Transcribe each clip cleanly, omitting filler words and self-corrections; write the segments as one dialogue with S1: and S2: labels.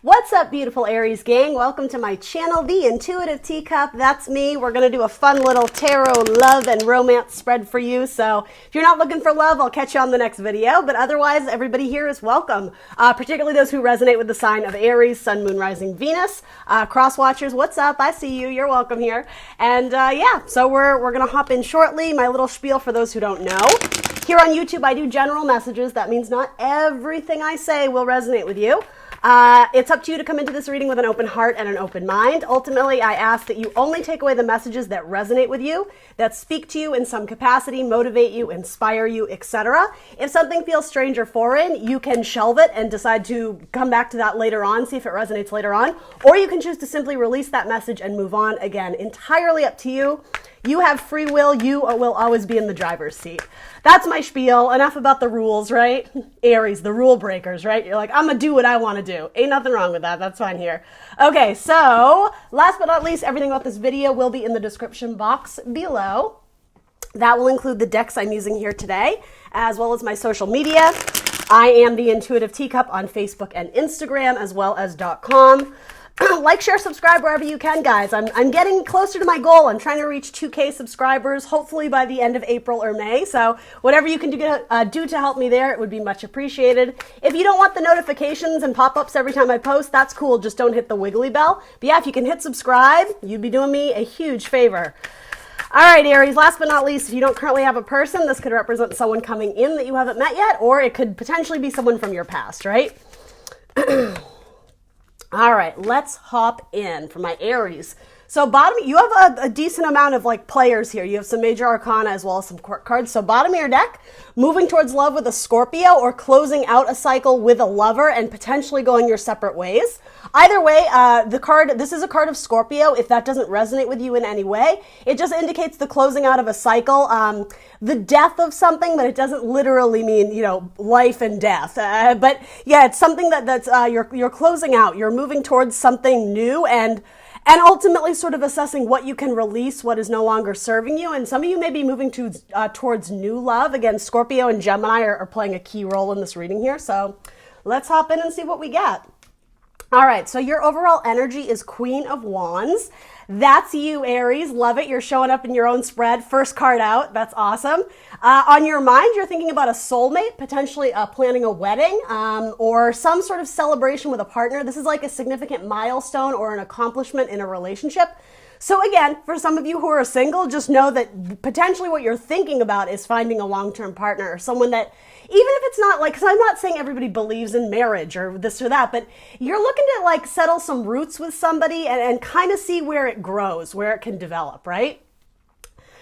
S1: What's up, beautiful Aries gang? Welcome to my channel, The Intuitive Teacup. That's me. We're going to do a fun little tarot love and romance spread for you. So if you're not looking for love, I'll catch you on the next video. But otherwise, everybody here is welcome, particularly those who resonate with the sign of Aries, Sun, Moon, Rising, Venus. Cross watchers, what's up? I see you. You're welcome here. And yeah, so we're going to hop in shortly. My little spiel for those who don't know. Here on YouTube, I do general messages. That means not everything I say will resonate with you. It's up to you to come into this reading with an open heart and an open mind. Ultimately, I ask that you only take away the messages that resonate with you, that speak to you in some capacity, motivate you, inspire you, etc. If something feels strange or foreign, you can shelve it and decide to come back to that later on, see if it resonates later on, or you can choose to simply release that message and move on. Again, entirely up to you. You have free will. You will always be in the driver's seat. That's my spiel. Enough about the rules, right? Aries, the rule breakers, right? You're like, I'm going to do what I want to do. Ain't nothing wrong with that. That's fine here. Okay, so last but not least, everything about this video will be in the description box below. That will include the decks I'm using here today, as well as my social media. I am The Intuitive Teacup on Facebook and Instagram, as well as .com. Like, share, subscribe wherever you can, guys. I'm getting closer to my goal. I'm trying to reach 2K subscribers, hopefully by the end of April or May. So whatever you can do to help me there, it would be much appreciated. If you don't want the notifications and pop-ups every time I post, that's cool. Just don't hit the wiggly bell. But yeah, if you can hit subscribe, you'd be doing me a huge favor. All right, Aries, last but not least, if you don't currently have a person, this could represent someone coming in that you haven't met yet, or it could potentially be someone from your past, right? All right, let's hop in for my Aries. So bottom, you have a decent amount of like players here. You have some major arcana as well as some court cards. So bottom of your deck, moving towards love with a Scorpio or closing out a cycle with a lover and potentially going your separate ways. Either way, this is a card of Scorpio. If that doesn't resonate with you in any way, it just indicates the closing out of a cycle, the death of something, but it doesn't literally mean, you know, life and death. But yeah, it's something that's you're closing out. You're moving towards something new and ultimately sort of assessing what you can release, what is no longer serving you. And some of you may be moving towards new love. Again, Scorpio and Gemini are playing a key role in this reading here. So let's hop in and see what we get. All right, so your overall energy is Queen of Wands. That's you, Aries. Love it. You're showing up in your own spread. First card out. That's awesome. On your mind, you're thinking about a soulmate, potentially planning a wedding or some sort of celebration with a partner. This is like a significant milestone or an accomplishment in a relationship. So again, for some of you who are single, just know that potentially what you're thinking about is finding a long-term partner or someone that, even if it's not like, because I'm not saying everybody believes in marriage or this or that, but you're looking to like settle some roots with somebody and kind of see where it grows, where it can develop, right?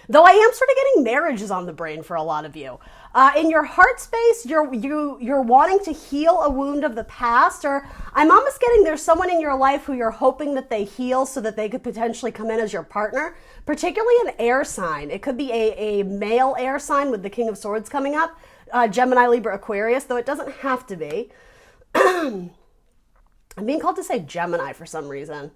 S1: Though I am sort of getting marriages on the brain for a lot of you. In your heart space, you're wanting to heal a wound of the past, or I'm almost getting there's someone in your life who you're hoping that they heal so that they could potentially come in as your partner, particularly an air sign. It could be a male air sign with the King of Swords coming up, Gemini, Libra, Aquarius, though it doesn't have to be. I'm being called to say Gemini for some reason.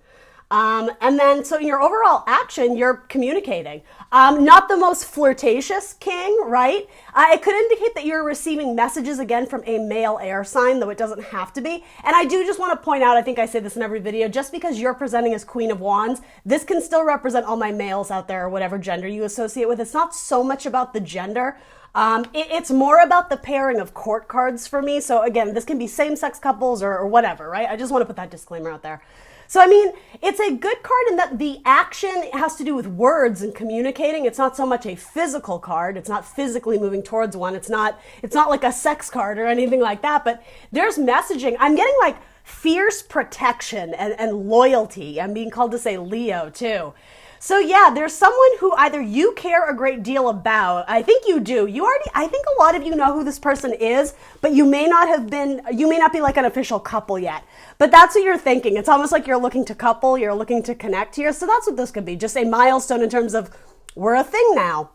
S1: And then, so in your overall action, you're communicating. Not the most flirtatious king, right? It could indicate that you're receiving messages again from a male air sign, though it doesn't have to be. And I do just want to point out, I think I say this in every video, just because you're presenting as Queen of Wands, this can still represent all my males out there or whatever gender you associate with. It's not so much about the gender. It's more about the pairing of court cards for me. So again, this can be same-sex couples or whatever, right? I just want to put that disclaimer out there. So, I mean, it's a good card in that the action has to do with words and communicating. It's not so much a physical card. It's not physically moving towards one. It's not like a sex card or anything like that, but there's messaging. I'm getting like fierce protection and loyalty. I'm being called to say Leo too. So yeah, there's someone who either you care a great deal about. I think you do. I think a lot of you know who this person is, but you may not be like an official couple yet. But that's what you're thinking. It's almost like you're looking to couple, you're looking to connect here. So that's what this could be. Just a milestone in terms of we're a thing now.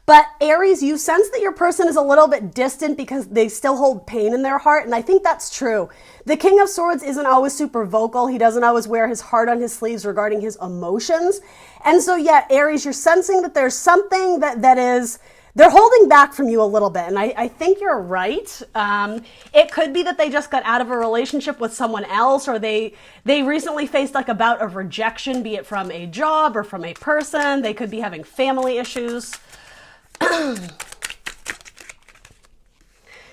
S1: But Aries, you sense that your person is a little bit distant because they still hold pain in their heart. And I think that's true. The King of Swords isn't always super vocal. He doesn't always wear his heart on his sleeves regarding his emotions. And so, yeah, Aries, you're sensing that there's something that is they're holding back from you a little bit, and I think you're right. It could be that they just got out of a relationship with someone else, or they recently faced like a bout of rejection, be it from a job or from a person. They could be having family issues.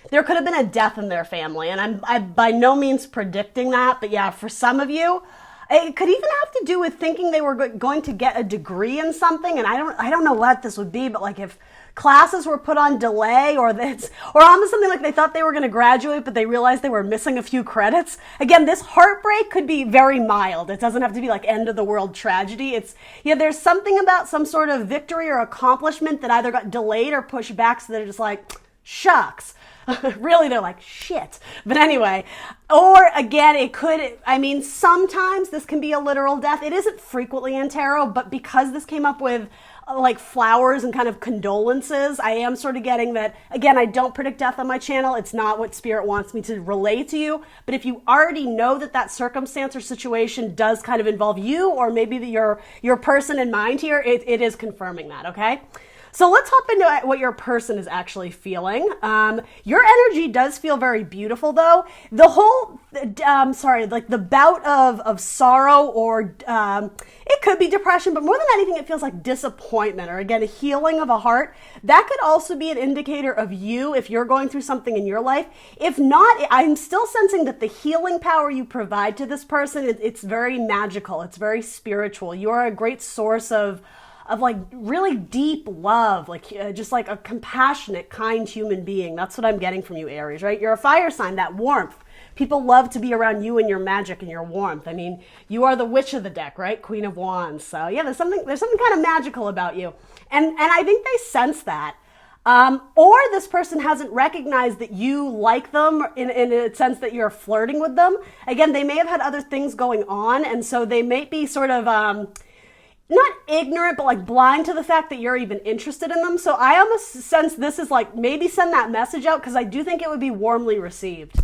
S1: There could have been a death in their family, and I'm by no means predicting that, but yeah, for some of you, it could even have to do with thinking they were going to get a degree in something, and I don't know what this would be, but like if classes were put on delay, or almost something like they thought they were going to graduate, but they realized they were missing a few credits. Again, this heartbreak could be very mild. It doesn't have to be like end of the world tragedy. It's, there's something about some sort of victory or accomplishment that either got delayed or pushed back, so they're just like, shucks. Really, they're like, shit. But anyway, or again, it could, sometimes this can be a literal death. It isn't frequently in tarot, but because this came up with like flowers and kind of condolences, I am sort of getting that. Again, I don't predict death on my channel. It's not what Spirit wants me to relay to you. But if you already know that circumstance or situation does kind of involve you, or maybe your person in mind here, it is confirming that, okay? So let's hop into what your person is actually feeling. Your energy does feel very beautiful, though. The whole, the bout of sorrow, or it could be depression, but more than anything, it feels like disappointment, or again, a healing of a heart. That could also be an indicator of you if you're going through something in your life. If not, I'm still sensing that the healing power you provide to this person, it's very magical. It's very spiritual. You are a great source of like really deep love, like just like a compassionate, kind human being. That's what I'm getting from you, Aries, right? You're a fire sign, that warmth. People love to be around you and your magic and your warmth. You are the witch of the deck, right? Queen of Wands. So yeah, there's something kind of magical about you. And I think they sense that. Or this person hasn't recognized that you like them in a sense that you're flirting with them. Again, they may have had other things going on, and so they may be sort of, not ignorant, but like blind to the fact that you're even interested in them. So I almost sense this is like, maybe send that message out, because I do think it would be warmly received.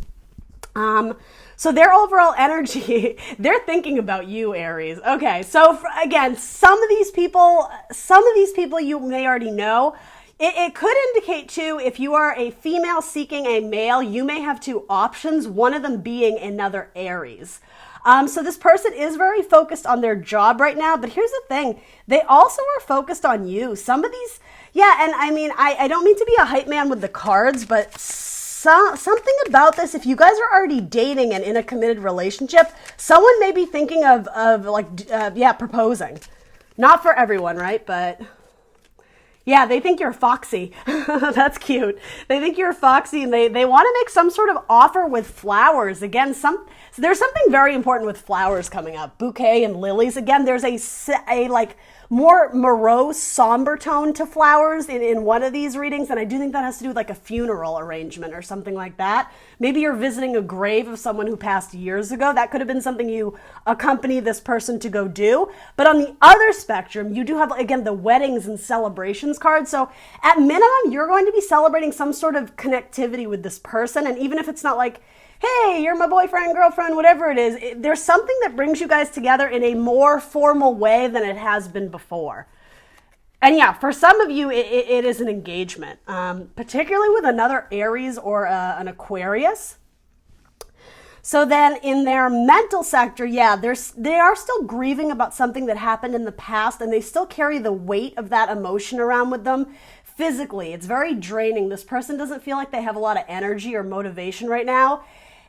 S1: So their overall energy, they're thinking about you, Aries. Okay, so again, some of these people you may already know. It could indicate too, if you are a female seeking a male, you may have two options, one of them being another Aries. So this person is very focused on their job right now, but here's the thing. They also are focused on you. Some of these, and I don't mean to be a hype man with the cards, but something about this, if you guys are already dating and in a committed relationship, someone may be thinking of proposing. Not for everyone, right? But yeah, they think you're foxy. That's cute. They think you're foxy, and they want to make some sort of offer with flowers. Again, so there's something very important with flowers coming up. Bouquet and lilies. Again, there's a like more morose, somber tone to flowers in one of these readings, and I do think that has to do with like a funeral arrangement or something like that. Maybe you're visiting a grave of someone who passed years ago. That could have been something you accompany this person to go do. But on the other spectrum, you do have, again, the weddings and celebrations card. So at minimum, you're going to be celebrating some sort of connectivity with this person, and even if it's not like, hey, you're my boyfriend, girlfriend, whatever it is, there's something that brings you guys together in a more formal way than it has been before. And yeah, for some of you, it is an engagement, particularly with another Aries or an Aquarius. So then in their mental sector, they are still grieving about something that happened in the past, and they still carry the weight of that emotion around with them. Physically, it's very draining. This person doesn't feel like they have a lot of energy or motivation right now.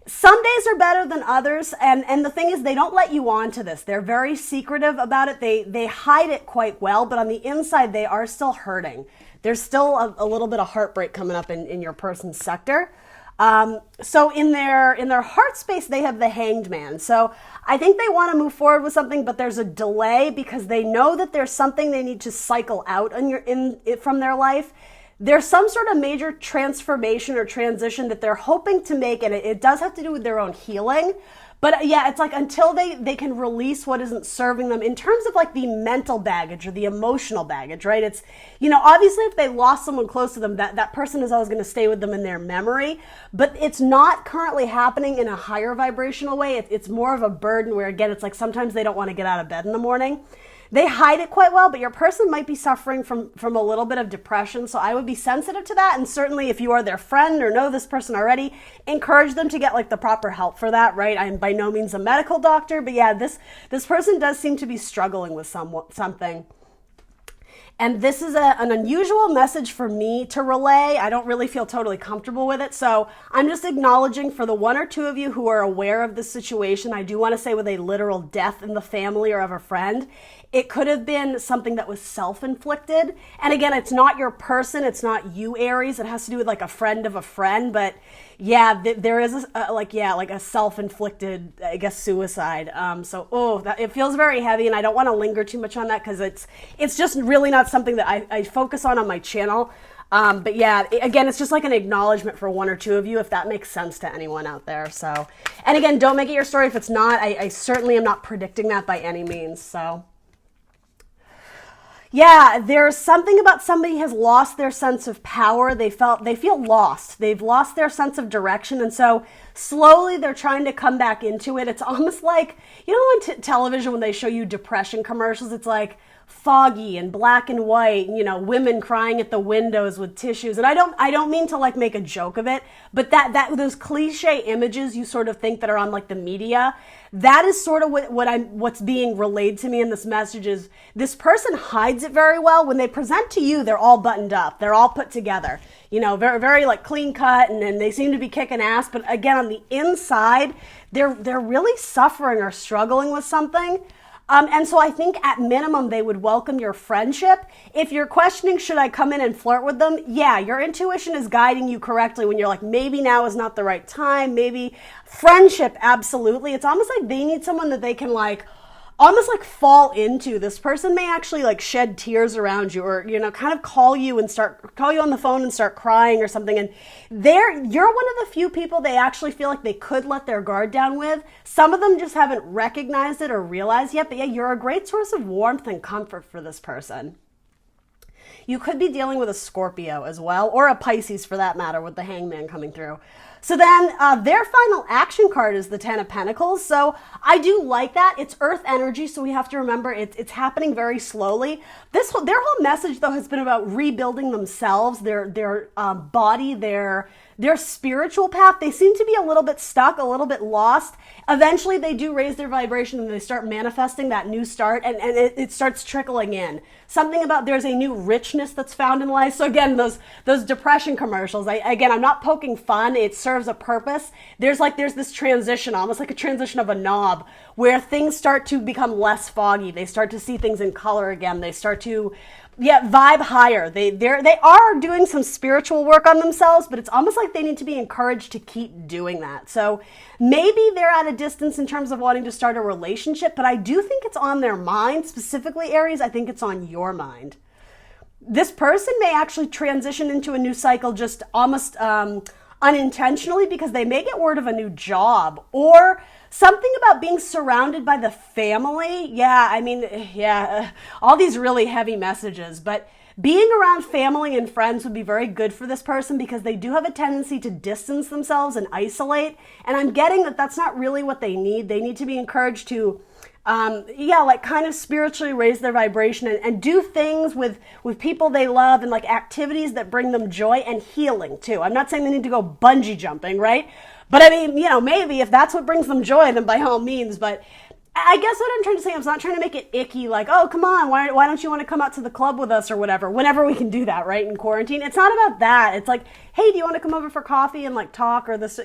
S1: Some days are better than others, and the thing is, they don't let you on to this. They're very secretive about it. They hide it quite well, but on the inside, they are still hurting. There's still a little bit of heartbreak coming up in your person's sector. So in their heart space, they have the Hanged Man. So I think they want to move forward with something, but there's a delay because they know that there's something they need to cycle out from their life. There's some sort of major transformation or transition that they're hoping to make, and it does have to do with their own healing. But yeah, it's like until they can release what isn't serving them in terms of like the mental baggage or the emotional baggage, right? It's, obviously if they lost someone close to them, that person is always going to stay with them in their memory, but it's not currently happening in a higher vibrational way. It's more of a burden where, again, it's like sometimes they don't want to get out of bed in the morning. They hide it quite well, but your person might be suffering from a little bit of depression. So I would be sensitive to that. And certainly if you are their friend or know this person already, encourage them to get like the proper help for that, right? I'm by no means a medical doctor, but yeah, this person does seem to be struggling with something. And this is an unusual message for me to relay. I don't really feel totally comfortable with it. So I'm just acknowledging for the one or two of you who are aware of this situation, I do want to say with a literal death in the family or of a friend, it could have been something that was self-inflicted. And again, it's not your person. It's not you, Aries. It has to do with like a friend of a friend. But yeah, there is like a self-inflicted, I guess, suicide. It feels very heavy, and I don't want to linger too much on that because it's just really not something that I focus on my channel. But yeah, again, it's just like an acknowledgement for one or two of you, if that makes sense to anyone out there. So, and again, don't make it your story if it's not. I certainly am not predicting that by any means. So. Yeah, there's something about somebody has lost their sense of power. They feel lost. They've lost their sense of direction. And so slowly they're trying to come back into it. It's almost like, you know, on television when they show you depression commercials, it's like foggy and black and white, you know, women crying at the windows with tissues. And I don't mean to like make a joke of it, but that those cliche images you sort of think that are on like the media, that is sort of what's being relayed to me in this message is this person hides it very well. When they present to you, they're all buttoned up. They're all put together, you know, very, very like clean cut, and they seem to be kicking ass. But again, on the inside, they're really suffering or struggling with something. And so I think at minimum, they would welcome your friendship. If you're questioning, should I come in and flirt with them? Yeah, your intuition is guiding you correctly when you're like, maybe now is not the right time. Maybe friendship, absolutely. It's almost like they need someone that they can like, almost like fall into. This person may actually like shed tears around you, or, you know, kind of call you on the phone and start crying or something. And you're one of the few people they actually feel like they could let their guard down with. Some of them just haven't recognized it or realized yet, but yeah, you're a great source of warmth and comfort for this person. You could be dealing with a Scorpio as well, or a Pisces for that matter, with the Hangman coming through. So then their final action card is the Ten of Pentacles. So I do like that. It's earth energy, so we have to remember it's happening very slowly. Their whole message, though, has been about rebuilding themselves, their body, their spiritual path. They seem to be a little bit stuck, a little bit lost. Eventually, they do raise their vibration and they start manifesting that new start, and it starts trickling in. Something about there's a new richness that's found in life. So again, those depression commercials, I'm not poking fun. It serves a purpose. There's this transition, almost like a transition of a knob, where things start to become less foggy. They start to see things in color again. They start to vibe higher. They are doing some spiritual work on themselves, but it's almost like they need to be encouraged to keep doing that. So maybe they're at a distance in terms of wanting to start a relationship, but I do think it's on their mind, specifically Aries. I think it's on your mind. This person may actually transition into a new cycle just almost unintentionally, because they may get word of a new job or something about being surrounded by the family. All these really heavy messages, but being around family and friends would be very good for this person, because they do have a tendency to distance themselves and isolate. And I'm getting that that's not really what they need. They need to be encouraged to kind of spiritually raise their vibration and do things with people they love, and like activities that bring them joy and healing too. I'm not saying they need to go bungee jumping, right? But I mean, maybe if that's what brings them joy, then by all means. But I guess what I'm trying to say, I'm not trying to make it icky, like, oh, come on, why don't you want to come out to the club with us or whatever, whenever we can do that, right, in quarantine. It's not about that. It's like, hey, do you want to come over for coffee and like talk, or this,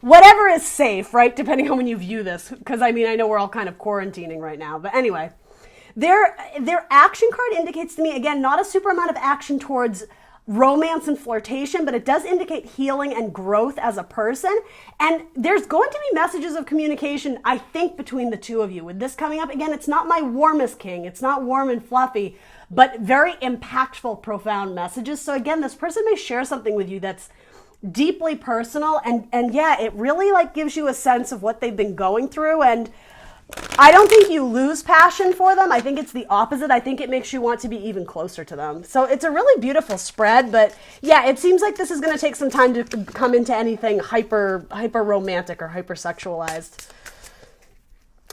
S1: whatever is safe, right, depending on when you view this, because I know we're all kind of quarantining right now. But anyway, their action card indicates to me, again, not a super amount of action towards romance and flirtation, but it does indicate healing and growth as a person. And there's going to be messages of communication, I think, between the two of you. With this coming up, again, it's not my warmest king. It's not warm and fluffy, but very impactful, profound messages. So again, this person may share something with you that's deeply personal, and it really like gives you a sense of what they've been going through. And I don't think you lose passion for them. I think it's the opposite. I think it makes you want to be even closer to them. So it's a really beautiful spread, but yeah, it seems like this is going to take some time to come into anything hyper romantic or hyper sexualized.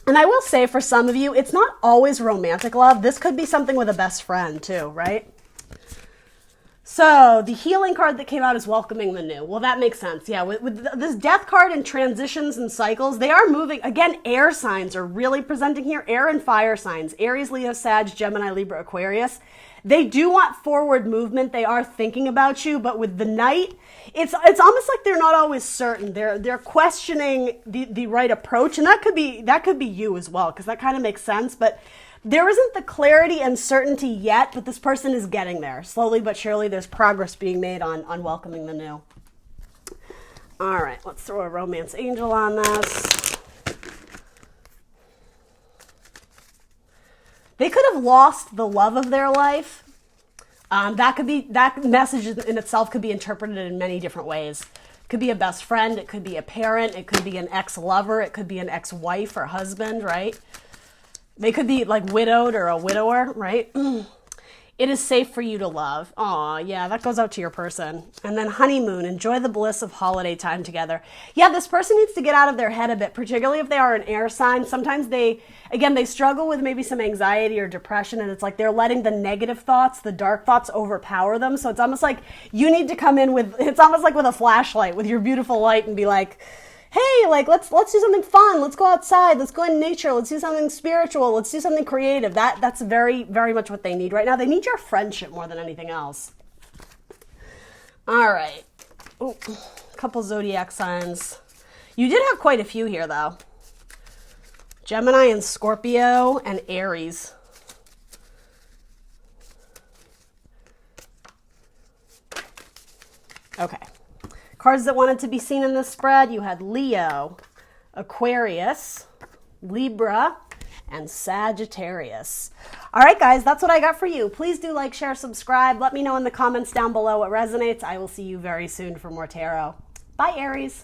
S1: And I will say for some of you, it's not always romantic love. This could be something with a best friend too, right? So the healing card that came out is welcoming the new. Well, that makes sense. Yeah, with this death card and transitions and cycles, they are moving. Again, air signs are really presenting here. Air and fire signs. Aries, Leo, Sag, Gemini, Libra, Aquarius. They do want forward movement. They are thinking about you, but with the Knight, it's almost like they're not always certain. They're questioning the right approach, and that could be you as well, because that kind of makes sense. But there isn't the clarity and certainty yet, but this person is getting there. Slowly but surely, there's progress being made on welcoming the new. All right, let's throw a romance angel on this. They could have lost the love of their life. That message in itself could be interpreted in many different ways. It could be a best friend. It could be a parent. It could be an ex-lover. It could be an ex-wife or husband, right? They could be like widowed or a widower, right? It is safe for you to love. Aw, yeah, that goes out to your person. And then honeymoon, enjoy the bliss of holiday time together. Yeah, this person needs to get out of their head a bit, particularly if they are an air sign. Sometimes they struggle with maybe some anxiety or depression, and it's like they're letting the negative thoughts, the dark thoughts overpower them. So it's almost like you need to come in it's almost like with a flashlight, with your beautiful light, and be like, hey, like let's do something fun. Let's go outside. Let's go in nature. Let's do something spiritual. Let's do something creative. That's very, very much what they need right now. They need your friendship more than anything else. All right. Ooh, a couple zodiac signs. You did have quite a few here, though. Gemini and Scorpio and Aries. Okay. Cards that wanted to be seen in this spread, you had Leo, Aquarius, Libra, and Sagittarius. All right, guys, that's what I got for you. Please do like, share, subscribe. Let me know in the comments down below what resonates. I will see you very soon for more tarot. Bye, Aries.